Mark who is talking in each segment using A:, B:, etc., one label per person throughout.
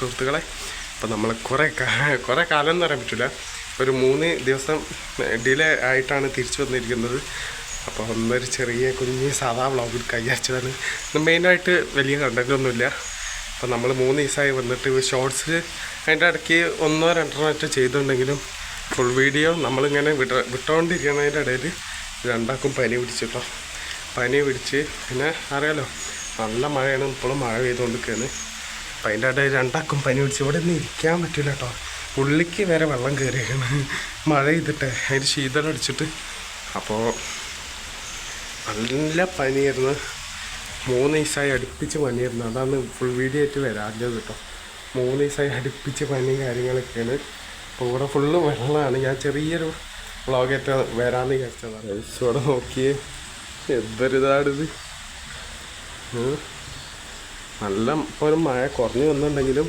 A: സുഹൃത്തുക്കളെ, അപ്പോൾ നമ്മൾ കുറേ കാലം എന്ന് പറയാൻ പറ്റില്ല, ഒരു 3 ദിവസം ഡിലേ ആയിട്ടാണ് തിരിച്ചു വന്നിരിക്കുന്നത്. അപ്പോൾ ഒന്നൊരു ചെറിയ കുഞ്ഞ് സാധാ വ്ളോഗ് കൈയാച്ചതാണ്. മെയിനായിട്ട് വലിയ കണ്ടൻറ്റൊന്നുമില്ല. അപ്പോൾ നമ്മൾ 3 ദിവസമായി വന്നിട്ട് ഷോർട്സ് അതിൻ്റെ ഇടയ്ക്ക് 1-2 ചെയ്തിട്ടുണ്ടെങ്കിലും ഫുൾ വീഡിയോ നമ്മളിങ്ങനെ വിട്ടുകൊണ്ടിരിക്കുന്നതിൻ്റെ ഇടയിൽ രണ്ടാക്കും പനി പിടിച്ചിട്ടോ. പനി പിടിച്ച് പിന്നെ അറിയാലോ നല്ല മഴയാണ്, ഇപ്പോഴും മഴ പെയ്തുകൊണ്ടിരിക്കുകയാണ്. അപ്പം അതിൻ്റെ ഇടയിൽ രണ്ടാക്കും പനി പിടിച്ച് ഇവിടെ ഒന്നും ഇരിക്കാൻ പറ്റില്ല കേട്ടോ. ഉള്ളിക്ക് വരെ വെള്ളം കയറിയാണ് മഴ ചെയ്തിട്ട്, അതിന് ശീതളം അടിച്ചിട്ട്. അപ്പോൾ നല്ല പനിയായിരുന്നു, 3 ദിവസമായി അടുപ്പിച്ച് പനിയായിരുന്നു. അതാണ് ഫുൾ വീഡിയോ ആയിട്ട് വരാഞ്ഞത് കേട്ടോ. 3 ദിവസമായി അടുപ്പിച്ച് പനിയും കാര്യങ്ങളൊക്കെയാണ്. അപ്പോൾ ഇവിടെ ഫുള്ള് വെള്ളമാണ്. ഞാൻ ചെറിയൊരു വ്ളോഗായിട്ട് വരാമെന്ന് വിചാരിച്ചതാണ്. ഇവിടെ നോക്കിയേ എന്തൊരിതാണിത്. നല്ല ഇപ്പോൾ മഴ കുറഞ്ഞു വന്നിട്ടുണ്ടെങ്കിലും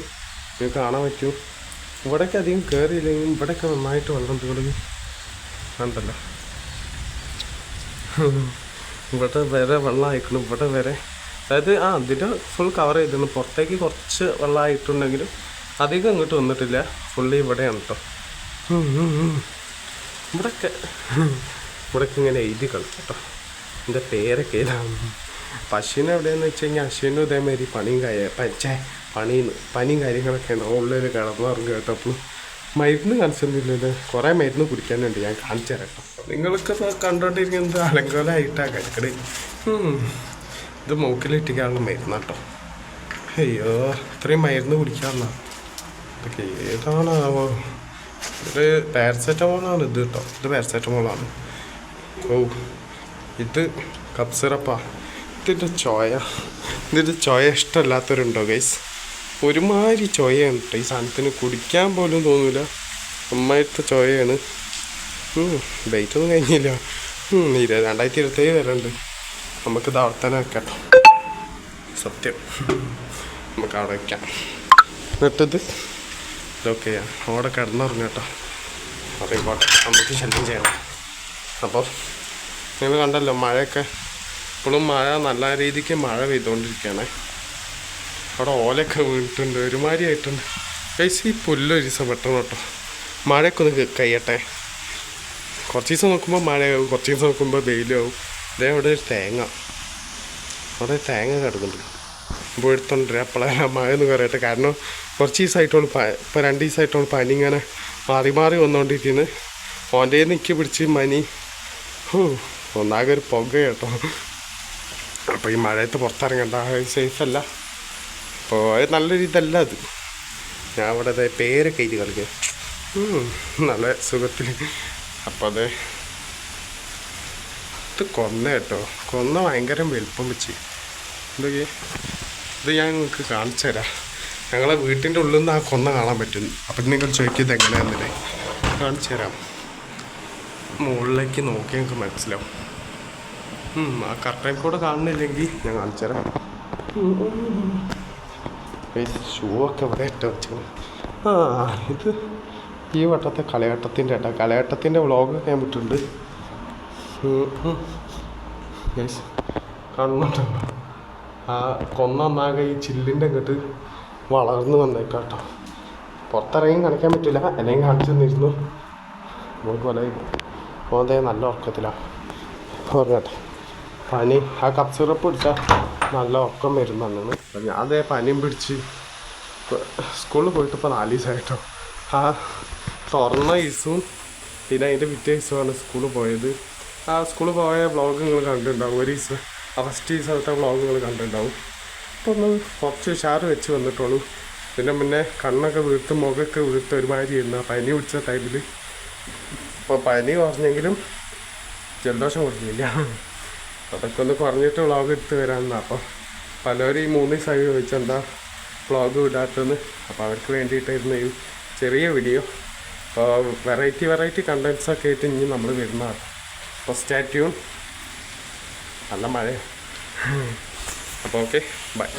A: നിങ്ങൾക്ക് കാണാൻ പറ്റും. ഇവിടേക്ക് അധികം കയറിയില്ലെങ്കിലും ഇവിടെയൊക്കെ നന്നായിട്ട് വെള്ളം തുടങ്ങി കണ്ടല്ലോ. ഇവിടെ വരെ വെള്ളം അയക്കണം, ഇവിടെ വരെ. അതായത് ഇതിൻ്റെ ഫുൾ കവർ ചെയ്തിരുന്നു. പുറത്തേക്ക് കുറച്ച് വെള്ളമായിട്ടുണ്ടെങ്കിലും അധികം ഇങ്ങോട്ട് വന്നിട്ടില്ല. ഫുള്ളി ഇവിടെയാണ് കേട്ടോ. ഇവിടെയൊക്കെ ഇങ്ങനെ എഴുതി കളിക്കും കേട്ടോ. എൻ്റെ പേരൊക്കെ ഇതാണ്. പശുവിനെ എവിടെയെന്ന് വെച്ച് കഴിഞ്ഞാൽ അശ്വിനും ഇതേമാതിരി പനിയും കാര്യങ്ങളൊക്കെയാണ്. ഉള്ളിൽ കിടന്നുറങ്ങുക കേട്ടോ. അപ്പോൾ മരുന്ന് കാണിച്ചൊന്നുമില്ലല്ലോ, കുറേ മരുന്ന് കുടിക്കാനുണ്ട്. ഞാൻ കാണിച്ചു തരാം കേട്ടോ. നിങ്ങൾക്കിപ്പോൾ കണ്ടുകൊണ്ടിരിക്കുന്നത് അലങ്കോലമായിട്ടാണ് കിടക്കട്. ഇത് മൂക്കിലിട്ടിക്കാനുള്ള മരുന്ന് കേട്ടോ. അയ്യോ, ഇത്രയും മരുന്ന് കുടിക്കാമെന്നാ. ഇതൊക്കെ ഏതാണാവോ? ഇത് പാരസെറ്റമോളാണ് ഇത് കേട്ടോ. ഇത് പാരസെറ്റമോളാണ്. ഇത് കപ്പ് സിറപ്പാ. ഇതിൻ്റെ ചോയ ഇഷ്ടമല്ലാത്തവരുണ്ടോ ഗൈസ്? ഒരുമാതിരി ചോയയാണ് കേട്ടോ ഈ സാധനത്തിന്. കുടിക്കാൻ പോലും തോന്നില്ല, അമ്മായിരത്തെ ചോയയാണ്. ഡേറ്റൊന്നും കഴിഞ്ഞില്ല. 2027 വരണ്ട്. നമുക്കിത് അവിടെ തന്നെ വെക്കാം കേട്ടോ. സത്യം, നമുക്ക് അവിടെ വയ്ക്കാം. എന്നിട്ടിത് ഇതൊക്കെ ചെയ്യാം. അവിടെ കിടന്നുറങ്ങാം കേട്ടോ. അറിയിക്കോട്ടെ, നമുക്ക് ശല്യം ചെയ്യണം. അപ്പോൾ നിങ്ങൾ കണ്ടല്ലോ മഴയൊക്കെ. ഇപ്പോഴും മഴ നല്ല രീതിക്ക് മഴ പെയ്തുകൊണ്ടിരിക്കുകയാണ്. അവിടെ ഓലൊക്കെ വീണിട്ടുണ്ട്, ഒരുമാതിരി ആയിട്ടുണ്ട്. കഴിച്ച് ഈ പുല്ലൊരു ദിവസം വെട്ടണം കേട്ടോ. മഴയൊക്കെ ഒന്ന് കഴിയട്ടെ. കുറച്ച് ദിവസം നോക്കുമ്പോൾ മഴയാവും, കുറച്ച് ദിവസം നോക്കുമ്പോൾ വെയിലാവും. ഇതേ അവിടെ ഒരു അവിടെ തേങ്ങ കിടക്കുന്നുണ്ട്. ഇപ്പോൾ എടുത്തോണ്ടിരിക്കുക. അപ്പോഴാണ് മഴ ഒന്ന് കയറട്ടെ. കാരണം കുറച്ച് ദിവസമായിട്ടോളൂ, ഇപ്പോൾ 2 ദിവസമായിട്ടോളൂ പനി ഇങ്ങനെ മാറി വന്നുകൊണ്ടിരിക്കുന്നു. ഓൻ്റെ നിൽക്കി പിടിച്ച് പനി ഒന്നാകെ ഒരു പുക കേട്ടോ. അപ്പോൾ ഈ മഴയത്ത് പുറത്തിറങ്ങണ്ട, സേഫല്ല. അപ്പോൾ അത് നല്ലൊരു ഇതല്ല അത്. ഞാൻ അവിടെ പേരൊക്കെ എഴുതി കളിക്കുക നല്ല സുഖത്തിൽ. അപ്പോൾ ഇത് കൊന്ന കേട്ടോ. കൊന്ന ഭയങ്കര വലുപ്പം വെച്ച്. എന്തൊക്കെ ഇത് ഞാൻ നിങ്ങൾക്ക് കാണിച്ചു തരാം. ഞങ്ങളെ വീട്ടിൻ്റെ ഉള്ളിൽ നിന്ന് ആ കൊന്ന കാണാൻ പറ്റും. അപ്പം നിങ്ങൾ ചോദിക്കുന്നത് എങ്ങനെയാണെന്നില്ലേ കാണിച്ചു തരാം. മുകളിലേക്ക് നോക്കി നിങ്ങൾക്ക് മനസ്സിലാവും. ആ കർട്ടൻ കൂടെ കാണുന്നില്ലെങ്കിൽ ഞാൻ കാണിച്ചു തരാം. ഷൂ ഒക്കെ ഇവിടെ ഇട്ട് വെച്ചു. ഇത് ഈ വട്ടത്തെ കളയാട്ടത്തിൻ്റെ ഏട്ടാ. കളയാട്ടത്തിൻ്റെ വ്ളോഗൊക്കെ ഞാൻ വിട്ടിട്ടുണ്ട്. കാണുന്നുണ്ടോ? ആ കൊന്നൊന്നാകെ ഈ ചില്ലിൻ്റെ അങ്ങോട്ട് വളർന്ന് വന്നേക്കാട്ടോ. പുറത്തിറങ്ങി കാണിക്കാൻ പറ്റില്ല, അല്ലെങ്കിൽ കാണിച്ചു തന്നിരുന്നു. നമുക്ക് പോലെ പോകെ നല്ല ഉറക്കത്തിലാണ് പറഞ്ഞട്ടെ. പനി ആ കപ്പ് സിറപ്പ് പിടിച്ചാൽ നല്ല ഉറക്കം വരുന്നതാണ്. ഞാൻ അതേ പനിയും പിടിച്ച് സ്കൂളിൽ പോയിട്ട് ഇപ്പോൾ 4 ദിവസമായിട്ടോ. ആ തുറന്ന ദിവസവും പിന്നെ അതിൻ്റെ പിറ്റേ ദിവസമാണ് സ്കൂളിൽ പോയത്. ആ സ്കൂളിൽ പോയ വ്ളോഗ് നിങ്ങൾ കണ്ടിട്ടുണ്ടാവും. ഒരു ദിവസം ഫസ്റ്റ് ദിവസത്തെ വ്ളോഗ് നിങ്ങൾ കണ്ടിട്ടുണ്ടാവും. അപ്പോൾ ഒന്ന് കുറച്ച് ഉഷാറ് വെച്ച് വന്നിട്ടുള്ളൂ. പിന്നെ മുന്നേ കണ്ണൊക്കെ വീർത്ത് മുഖമൊക്കെ വീർത്ത് ഒരുമാതിരി ഇരുന്നു പനി പിടിച്ച ടൈമിൽ. അപ്പോൾ പനി കുറഞ്ഞെങ്കിലും ജലദോഷം കുറഞ്ഞില്ല. അതൊക്കെ ഒന്ന് കുറഞ്ഞിട്ട് വ്ളോഗ് എടുത്ത് വരാമെന്നാണ്. അപ്പോൾ പലരും ഈ 3 ദിവസമായി ചോദിച്ചെന്താ വ്ളോഗ് വിടാത്തതെന്ന്. അപ്പോൾ അവർക്ക് വേണ്ടിയിട്ടായിരുന്നു ഈ ചെറിയ വീഡിയോ. അപ്പോൾ വെറൈറ്റി കണ്ടൻസൊക്കെ ആയിട്ട് ഇനി നമ്മൾ വരുന്നതാണ്. അപ്പോൾ സ്റ്റേ ട്യൂൺ. നല്ല മഴയാണ്. അപ്പോൾ ഓക്കെ, ബൈ.